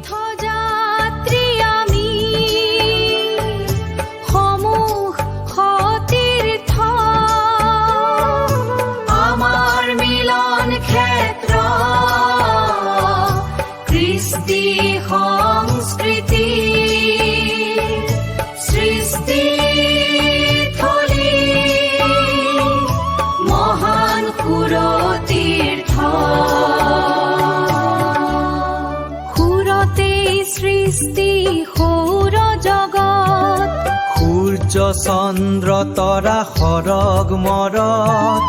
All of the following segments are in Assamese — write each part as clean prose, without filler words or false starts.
তীৰ্থযাত্ৰী আমি সমূহ তীৰ্থ আমাৰ মিলন ক্ষেত্ৰ কৃষ্টি সংস্কৃতি সৃষ্টি থলী মহান সুৰতীৰ্থ সুৰতেই সৃষ্টি সৌৰ জগত সূৰ্য চন্দ্ৰ তৰা সৰগ মৰত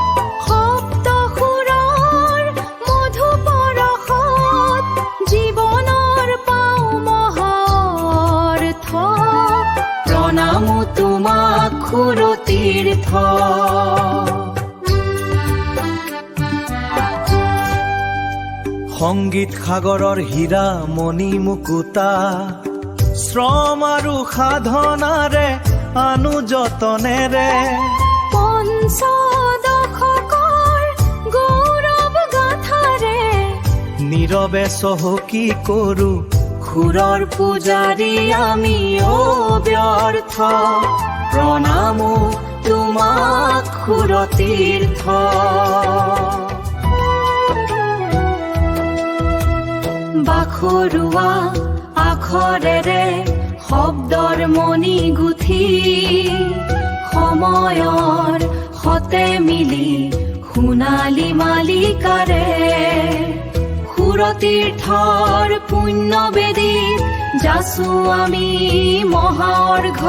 সপ্ত সুৰৰ মধু পৰশত জীৱনৰ পাওঁ মহাৰ্থ প্ৰণামো তোমাক সুৰতীৰ্থ সংগীত সাগৰৰ হীৰা মণি মুকুতা শ্ৰম আৰু সাধনাৰে আনু যতনেৰে পঞ্চদশকৰ গৌৰৱ গাথাৰে নীৰৱে চহকী কৰো সুৰৰ পূজাৰী আমি অব্যৰ্থ প্ৰণামো তোমাক সুৰতীৰ্থ বাখৰুৱা আখৰেৰে শব্দৰ মণি গুঠি সময়ৰ সতে মিলি সোণালী মালিকাৰে সুৰতীৰ্থৰ পুণ্যবেদীত যাচো আমি মহাৰ্ঘ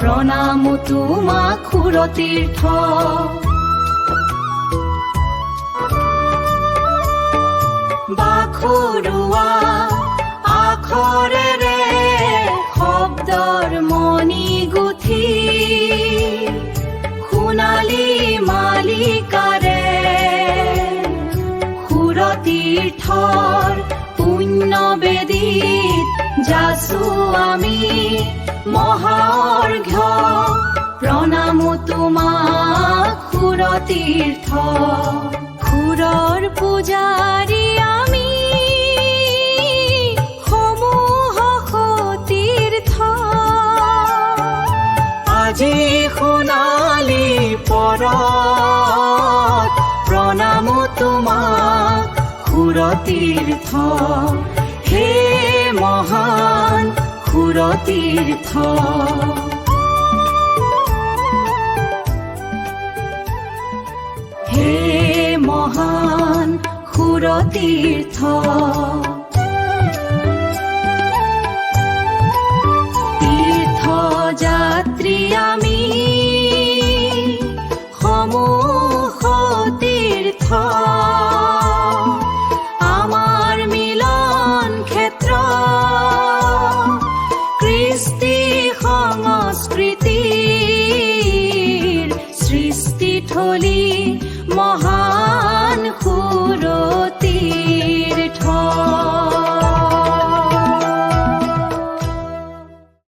প্ৰণামো তোমাক সুৰতীৰ্থ বাখৰুৱা আখৰেৰে শব্দৰ মণি গুঠি সোণালী মালিকাৰে সুৰতীৰ্থৰ পুণ্যবেদীত যাচো আমি মহাৰ্ঘ প্ৰণামো তোমাক সুৰতীৰ্থ সুৰৰ পূজাৰী আমি সমূহ তীৰ্থ আজি সোণালী পৰত প্ৰণামো তোমাক সুৰতীৰ্থ হে মহান সুৰতীৰ্থ হে মহান সুৰতীৰ্থ তীৰ্থযাত্ৰী আমি সমূহ তীৰ্থ